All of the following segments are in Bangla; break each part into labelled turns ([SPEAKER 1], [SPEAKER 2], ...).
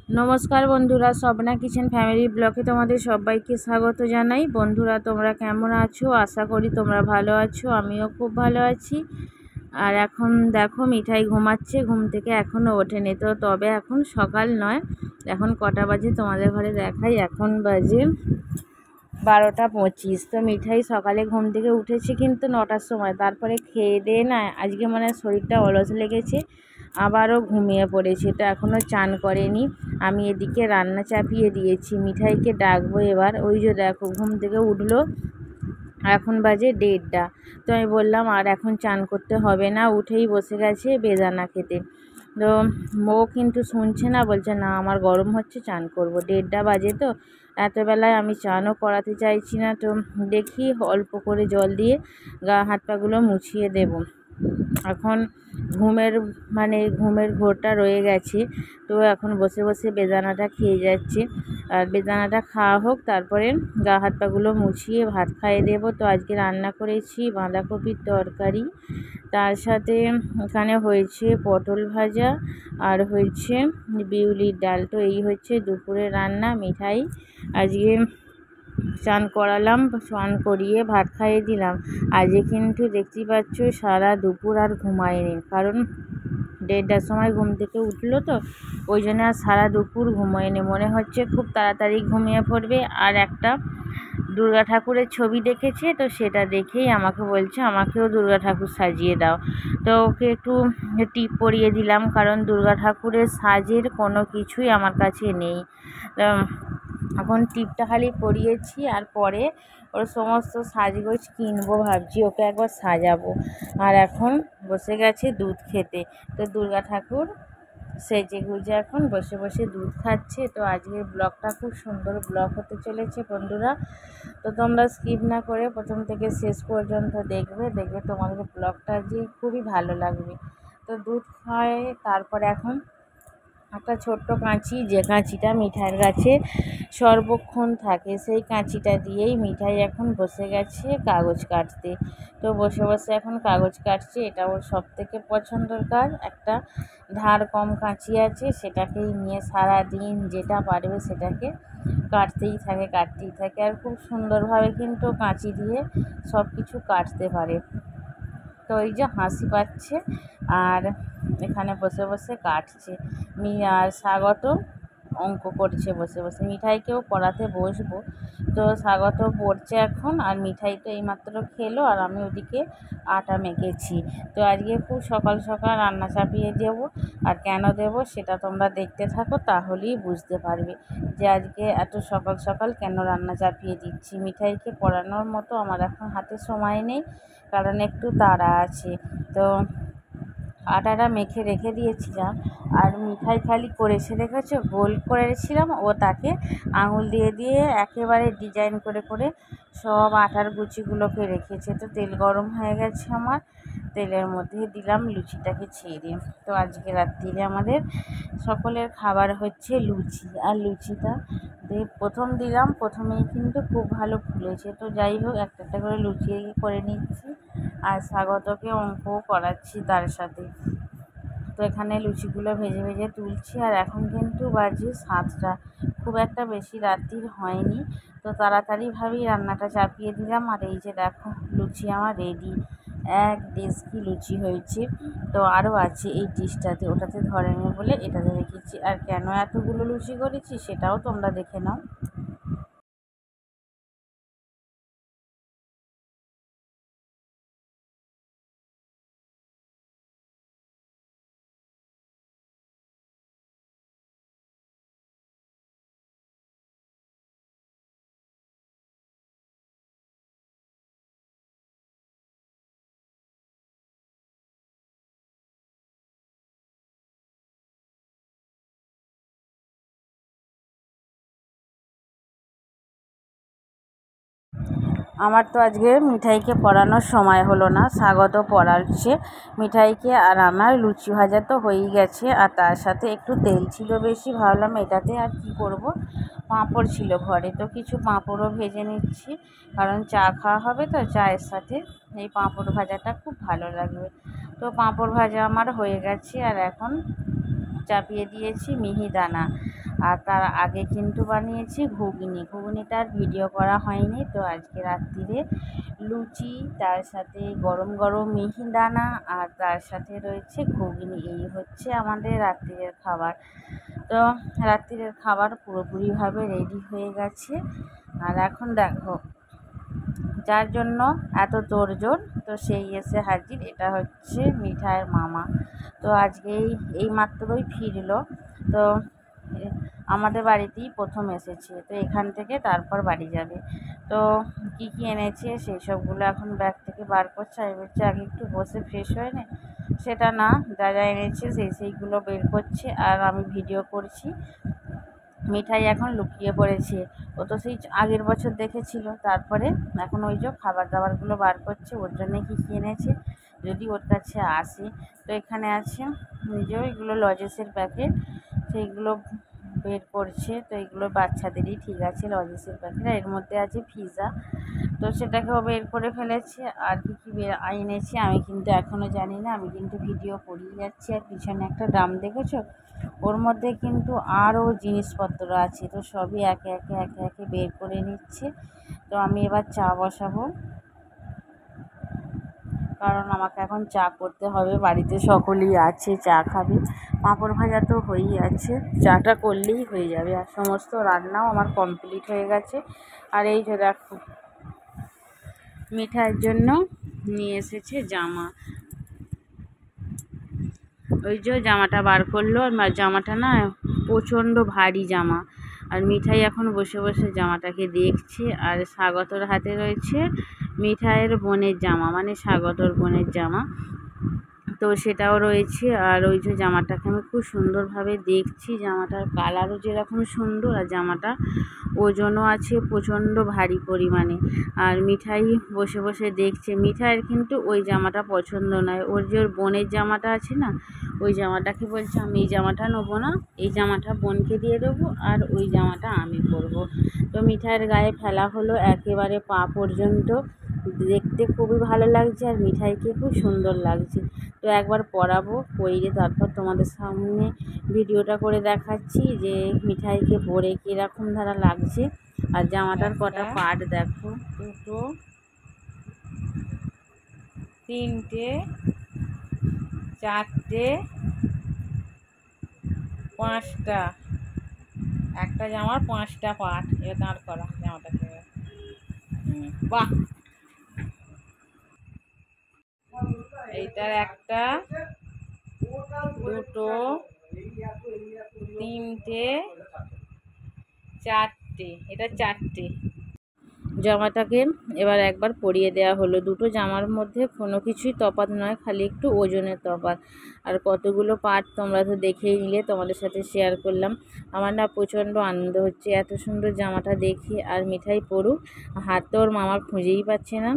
[SPEAKER 1] নমস্কার বন্ধুরা, স্বপ্না কিচেন ফ্যামিলি ব্লগে তোমাদের সবাইকে স্বাগত জানাই। বন্ধুরা, তোমরা কেমন আছো? আশা করি তোমরা ভালো আছো। আমিও খুব ভালো আছি। আর এখন দেখো, মিঠাই ঘুমাচ্ছে, ঘুম থেকে এখনও ওঠেনি। তবে এখন সকাল নয়, এখন কটা বাজে তোমাদের ঘরে দেখাই। এখন বাজে 12:25। তো মিঠাই সকালে ঘুম থেকে উঠেছে কিন্তু 9টার সময়। তারপরে খেয়ে দিয়ে না, আজকে মানে শরীরটা অলস লেগেছে, আবারও ঘুমিয়ে পড়েছে। তো এখনও চান করেনি। আমি এদিকে রান্না চাপিয়ে দিয়েছি, মিঠাইকে ডাকবো এবার। ওই যে দেখো, ঘুম থেকে উঠলো, এখন বাজে 1:30। তো আমি বললাম আর এখন চান করতে হবে না, উঠেই বসে গেছে বেদানা খেতে। তো ও কিন্তু শুনছে না, বলছে না আমার গরম হচ্ছে, চান করব। 1:30 বাজে, তো এতবেলায় আমি চানও করাতে চাইছি না। তো দেখি অল্প করে জল দিয়ে গা হাত পাগুলো মুছিয়ে দেব। এখন ঘুমের ঘোরটা রয়ে গেছে। তো এখন বসে বসে বেদানাটা খেয়ে যাচ্ছে। আর বেদানাটা খাওয়া হোক, তারপরে গা হাত পাগুলো মুছিয়ে ভাত খাইয়ে দেবো। তো আজকে রান্না করেছি বাঁধাকপির তরকারি, তার সাথে এখানে হয়েছে পটল ভাজা, আর হয়েছে বিউলির ডাল। তো এই হচ্ছে দুপুরের রান্না। মিঠাই আজকে স্নান করালাম, স্নান করিয়ে ভাত খাইয়ে দিলাম। আজকে কিন্তু দেখতেই পাচ্ছ সারা দুপুর আর ঘুমায়নি, কারণ 1:30টার সময় ঘুম থেকে উঠলো, তো ওই জন্য আর সারা দুপুর ঘুমায়নি। মনে হচ্ছে খুব তাড়াতাড়ি ঘুমিয়ে পড়বে। আর একটা দুর্গা ঠাকুরের ছবি দেখেছে, তো সেটা দেখেই আমাকে বলছে আমাকেও দুর্গা ঠাকুর সাজিয়ে দাও। তো ওকে একটু টিপ পরিয়ে দিলাম, কারণ দুর্গা ঠাকুরের সাজের কোনো কিছুই আমার কাছে নেই। এখন টিপটা খালি পরিয়েছি, আর পরে ওর সমস্ত সাজগোজ কিনবো ভাবছি, ওকে একবার সাজাবো। আর এখন বসে গেছে দুধ খেতে। তো দুর্গা ঠাকুর সেজে গুজে এখন বসে বসে দুধ খাচ্ছে। তো আজকের ব্লগটা খুব সুন্দর ব্লগ হতে চলেছে বন্ধুরা। তো তোমরা স্কিপ না করে প্রথম থেকে শেষ পর্যন্ত দেখবে তোমাদের ব্লগটা যে খুবই ভালো লাগবে। তো দুধ খায়, তারপরে এখন একটা ছোট্ট কাঁচি, যে কাঁচিটা মিঠাইয়ের কাছে সর্বক্ষণ থাকে, সেই কাঁচিটা দিয়েই মিঠাই এখন বসে গেছে কাগজ কাটতে। তো বসে বসে এখন কাগজ কাটছে। এটা ওর সবথেকে পছন্দের কাজ। একটা ধার কম কাঁচি আছে, সেটাকেই নিয়ে সারা দিন যেটা পারবে সেটাকে কাটতেই থাকে। আর খুব সুন্দরভাবে কিন্তু কাঁচি দিয়ে সব কিছু কাটতে পারে। তো ওই যে হাসি পাচ্ছে, আর এখানে বসে বসে কাটছে। আর স্বাগত অঙ্ক করছে বসে বসে। মিঠাইকেও পড়াতে বসবো। তো স্বাগত পড়ছে এখন, আর মিঠাই তো এইমাত্র খেলো, আর আমি ওদিকে আটা মেখেছি। তো আজকে খুব সকাল সকাল রান্না চাপিয়ে দেবো। আর কেন দেবো সেটা তোমরা দেখতে থাকো, তাহলেই বুঝতে পারবে যে আজকে এত সকাল সকাল কেন রান্না চাপিয়ে দিচ্ছি। মিঠাইকে পড়ানোর মতো আমার এখন হাতে সময় নেই, কারণ একটু তাড়া আছে। তো আটাটা মেখে রেখে দিয়েছিলাম, আর মিঠাই খালি করেছে দেখেছো, গোল করেছিলাম, ও তাকে আঙুল দিয়ে দিয়ে একেবারে ডিজাইন করে করে সব আটার গুচিগুলোকে রেখেছে। তো তেল গরম হয়ে গেছে আমার, তেলের মধ্যে দিলাম লুচিটাকে ছেড়ে। তো আজকে রাত্রিরে আমাদের সকলের খাবার হচ্ছে লুচি। আর লুচিটা প্রথম দিলাম, প্রথমেই কিন্তু খুব ভালো ফুলেছে। তো যাই হোক, একটা একটা করে লুচি করে নিচ্ছি, আর স্বাগতকে অঙ্কও করাচ্ছি তার সাথে। তো এখানে লুচিগুলো ভেজে ভেজে তুলছি। আর এখন কিন্তু বাজে 7টা, খুব একটা বেশি রাত্রির হয়নি। তো তাড়াতাড়িভাবেই রান্নাটা চাপিয়ে দিলাম। আর এই যে দেখো, লুচি আমার রেডি। এক ডেস্কি লুচি হয়েছে। তো আরও আছে এই ডিশটাতে, ওটাতে ধরেনি বলে এটাতে রেখেছি। আর কেন এতগুলো লুচি করেছি সেটাও তোমরা দেখে নাও। আমার তো আজকে মিঠাইকে পড়ানোর সময় হলো না, স্বাগত পড়াচ্ছে মিঠাইকে। আর আমার লুচি ভাজা তো হয়েই গেছে, আর তার সাথে একটু তেল ছিল বেশি, ভাবলাম এটাতে আর কি করব, পাঁপড় ছিল ঘরে, তো কিছু পাঁপড়ও ভেজে নিচ্ছি, কারণ চা খাওয়া হবে, তো চায়ের সাথে এই পাঁপড় ভাজাটা খুব ভালো লাগবে। তো পাঁপড় ভাজা আমার হয়ে গেছে। আর এখন চাপিয়ে দিয়েছি মিহিদানা। আর তার আগে কিন্তু বানিয়েছি ঘুগনিটার ভিডিও করা হয়নি। তো আজকে রাত্রিরে লুচি, তার সাথে গরম গরম মিহিদানা, আর তার সাথে রয়েছে ঘুগনি। এই হচ্ছে আমাদের রাত্রিরের খাবার। তো রাত্রিরের খাবার পুরোপুরিভাবে রেডি হয়ে গেছে। আর এখন দেখো যার জন্য এত তোড়জোড়, তো সেই এসে হাজির। এটা হচ্ছে মিঠাইয়ের মামা। তো আজকে এই মাত্রই ফিরলো। তো আমাদের বাড়িতেই প্রথম এসেছে, তো এখান থেকে তারপর বাড়ি যাবে। তো কী কী এনেছে সেই সবগুলো এখন ব্যাগ থেকে বার করছে। আমি বলছি আগে একটু বসে ফ্রেশ হয়ে নে, সেটা না, যা যা এনেছে সেইগুলো বের করছে আর আমি ভিডিও করছি। মিঠাই এখন লুকিয়ে পড়েছে, ও তো সেই আগের বছর দেখেছিল। তারপরে এখন ওই যে খাবার দাবারগুলো বার করছে, ওর জন্যে কী কী এনেছে যদি ওর কাছে আসে। তো এখানে আছে নিজেও এগুলো লজেসের প্যাকেট, সেইগুলো বের করছে। তো এগুলো বাচ্চাদেরই, ঠিক আছে, লজেসের প্যাকেট। এর মধ্যে আছে পিৎজা, তো সেটাকেও বের করে ফেলেছে। আর কী কী এনেছি আমি কিন্তু এখনও জানি না, আমি কিন্তু ভিডিও করিয়ে যাচ্ছি। আর পিছনে একটা ড্রাম দেখেছো, ওর মধ্যে কিন্তু আরও জিনিসপত্র আছে। তো সবই একে একে বের করে নিচ্ছে। তো আমি এবার চা বসাবো, কারণ আমাকে এখন চা করতে হবে। বাড়িতে সকলেই আছে, চা খাবে। পাঁপড় ভাজা তো হয়েই আছে, চাটা করলেই হয়ে যাবে। আর সমস্ত রান্নাও আমার কমপ্লিট হয়ে গেছে। আর এই যে দেখো মিঠাইয়ের জন্য নিয়ে এসেছে জামা। ওই যে জামাটা বার করলো, আর জামাটা না প্রচণ্ড ভারী জামা। আর মিঠাই এখন বসে বসে জামাটাকে দেখছে। আর স্বাগতর হাতে রয়েছে মিঠাইয়ের বোনের জামা, মানে স্বাগতর বোনের জামা, তো সেটাও রয়েছে। আর ওই যে জামাটাকে আমি খুব সুন্দরভাবে দেখছি, জামাটার কালারও যেরকম সুন্দর, আর জামাটা ওজনও আছে প্রচণ্ড ভারী পরিমাণে। আর মিঠাই বসে বসে দেখছে। মিঠাইয়ের কিন্তু ওই জামাটা পছন্দ নয়, ওর যে ওর বোনের জামাটা আছে না, ওই জামাটাকে বলছে আমি এই জামাটা নেবো না, এই জামাটা বোনকে দিয়ে দেবো, আর ওই জামাটা আমি পরবো। তো মিঠাইয়ের গায়ে ফেলা হলো একেবারে পা পর্যন্ত, দেখতে খুবই ভালো লাগছে আর মিঠাইকে খুব সুন্দর লাগছে। তো একবার পরাবো, পরিয়ে তারপর তোমাদের সামনে ভিডিওটা করে দেখাচ্ছি যে মিঠাইকে পরে কীরকম ধারা লাগছে। আর জামাটার কটা পার্ট দেখো, 2, 3, 4, 5টা, একটা জামার 5টা পার্ট। এ দাঁড় করা জামাটাকে, বাহ, এইটার 1, 2, 3, 4টে, এটা 4টে। জামাটাকে এবার একবার পরিয়ে দেওয়া হলো। দুটো জামার মধ্যে কোনো কিছুই তফাৎ নয়, খালি একটু ওজনের তফাৎ। আর কতগুলো পার্ট তোমরা তো দেখেই নিলে, তোমাদের সাথে শেয়ার করলাম। আমার না প্রচণ্ড আনন্দ হচ্ছে এত সুন্দর জামাটা দেখে। আর মিঠাই পরুক, হাত তো ওর মামা খুঁজেই পাচ্ছে না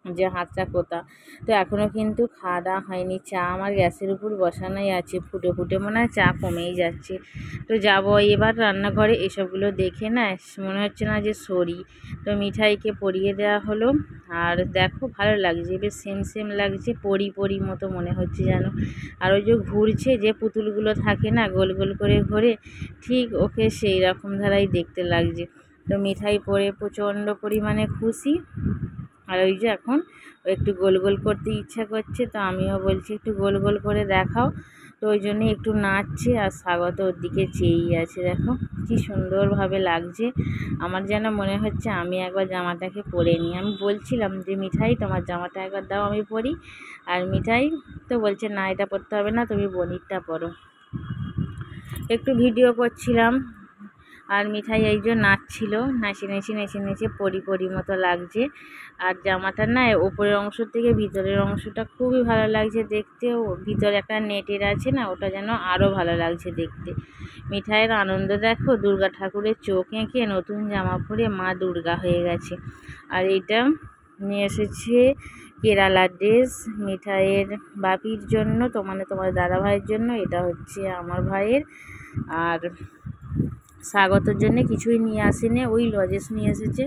[SPEAKER 1] যে হাতটা কোথা। তো এখনও কিন্তু খাওয়া দাওয়া হয়নি। চা আমার গ্যাসের উপর বসানোই আছে, ফুটে ফুটে মনে হয় চা কমেই যাচ্ছে। তো যাবো এবার রান্নাঘরে, এসবগুলো দেখে না মনে হচ্ছে না যে সরি। তো মিঠাইকে পরিয়ে দেওয়া হলো। আর দেখো ভালো লাগছে, বেশ সেম লাগছে, পরি মতো মনে হচ্ছে যেন। আর ওই যে ঘুরছে, যে পুতুলগুলো থাকে না গোল গোল করে ঘোরে, ঠিক ওকে সেই রকম ধারাই দেখতে লাগছে। তো মিঠাই পরে প্রচণ্ড পরিমাণে খুশি। আর ওই যে এখন ও একটু গোল গোল করতে ইচ্ছা করছে, তো আমিও বলছি একটু গোল গোল করে দেখাও। তো ওই জন্যই একটু নাচছে। আর স্বাগত ওর দিকে চেয়েই আছে, দেখো কি সুন্দরভাবে লাগছে। আমার যেন মনে হচ্ছে আমি একবার জামাটাকে পরে নিই। আমি বলছিলাম যে মিঠাই তোমার জামাটা একবার দাও আমি পরি। আর মিঠাই তো বলছে না, এটা পরতে হবে না, তুমি বোনিরটা পরো। একটু ভিডিও করছিলাম, আর মিঠাই এই যে নাচছিল, নেচে পরি মতো লাগছে। আর জামাটা না ওপরের অংশ থেকে ভিতরের অংশটা খুবই ভালো লাগছে দেখতে। ভিতরে একটা নেটের আছে না, ওটা যেন আরও ভালো লাগছে দেখতে। মিঠাইয়ের আনন্দ দেখো, দুর্গা ঠাকুরের চোখ এঁকে নতুন জামা পরে মা দুর্গা হয়ে গেছে। আর এইটা নিয়ে এসেছে কেরালা ড্রেস মিঠাইয়ের বাপির জন্য, তো মানে তোমার দাদা ভাইয়ের জন্য। এটা হচ্ছে আমার ভাইয়ের। আর স্বাগতর জন্য কিছুই নিয়ে আসেনি, ওই লজেস নিয়ে এসেছে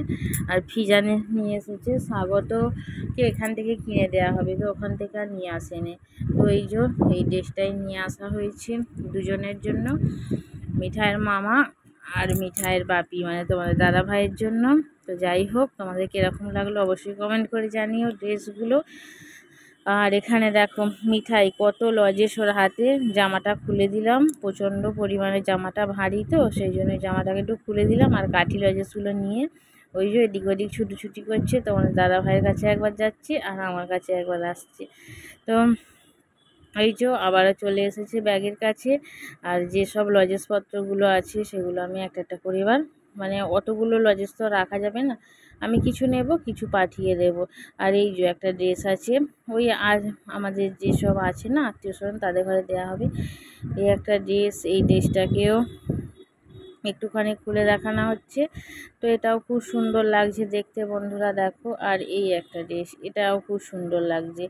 [SPEAKER 1] আর ফিজানে নিয়ে এসেছে। স্বাগতকে এখান থেকে কিনে দেওয়া হবে, তো ওখান থেকে আর নিয়ে আসেনি। তো এই যে এই ড্রেসটাই নিয়ে আসা হয়েছে দুজনের জন্য। মিঠাইয়ের মামা আর মিঠাইয়ের বাপি মানে তোমাদের দাদা ভাইয়ের জন্য। তো যাই হোক, তোমাদের কীরকম লাগলো অবশ্যই কমেন্ট করে জানিও ড্রেসগুলো। আর এখানে দেখো মিঠাই কত লজেস ওর হাতে। জামাটা খুলে দিলাম, প্রচণ্ড পরিমাণে জামাটা ভারী, তো সেই জন্য জামাটাকে একটু খুলে দিলাম। আর কাঠি লজেসগুলো নিয়ে ওই যে এদিক ওদিক ছুটি করছে। তোমাদের দাদা ভাইয়ের কাছে একবার যাচ্ছি আর আমার কাছে একবার আসছে। তো এই যে আবারও চলে এসেছে ব্যাগের কাছে। আর যেসব লজেসপত্রগুলো আছে সেগুলো আমি একটা একটা করে এবার, মানে অতগুলো লজেস তো রাখা যাবে না, আমি কিছু নেব কিছু পাঠিয়ে দেব। আর এই যে একটা ড্রেস আছে, ওই আজ আমাদের যেসব আছে না আত্মীয় স্বজন তাদের ঘরে দেওয়া হবে। এই একটা ড্রেস, এই ড্রেসটাকেও একটুখানি খুলে দেখানো হচ্ছে। তো এটাও খুব সুন্দর লাগছে দেখতে বন্ধুরা, দেখো। আর এই একটা ড্রেস, এটাও খুব সুন্দর লাগছে।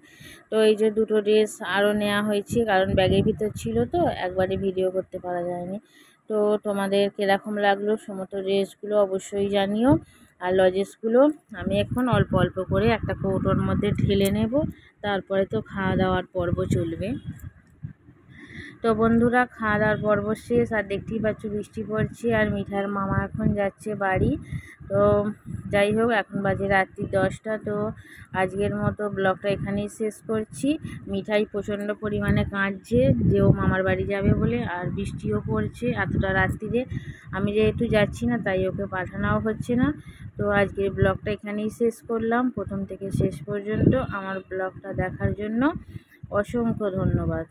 [SPEAKER 1] তো এই যে দুটো ড্রেস আরও নেওয়া হয়েছে, কারণ ব্যাগের ভিতর ছিল তো একবারে ভিডিও করতে পারা যায়নি। তো তোমাদের কীরকম লাগলো সমস্ত ড্রেসগুলো অবশ্যই জানিও। আর লজেসগুলো আমি এখন অল্প অল্প করে একটা কৌটোর মধ্যে ঢেলে নেব, তারপরে তো খাওয়া দাওয়ার পর্ব চলবে। তো বন্ধুরা খাওয়া দাওয়ার পর্ব শেষ, আর দেখতেই পাচ্ছ বৃষ্টি পড়ছে। আর মিঠাইয়ের মামা এখন যাচ্ছে বাড়ি। তো যাই হোক, এখন বাজে রাত্রি 10টা। তো আজকের মতো ব্লগটা এখানেই শেষ করছি। মিঠাই প্রচণ্ড পরিমাণে কাঁদছে যে ও মামার বাড়ি যাবে বলে, আর বৃষ্টিও পড়ছে এতটা রাত্রিরে। আমি যেহেতু যাচ্ছি না তাই ওকে পাঠানোও হচ্ছে না। তো আজকের ব্লগটা এখানেই শেষ করলাম। প্রথম থেকে শেষ পর্যন্ত আমার ব্লগটা দেখার জন্য অসংখ্য ধন্যবাদ।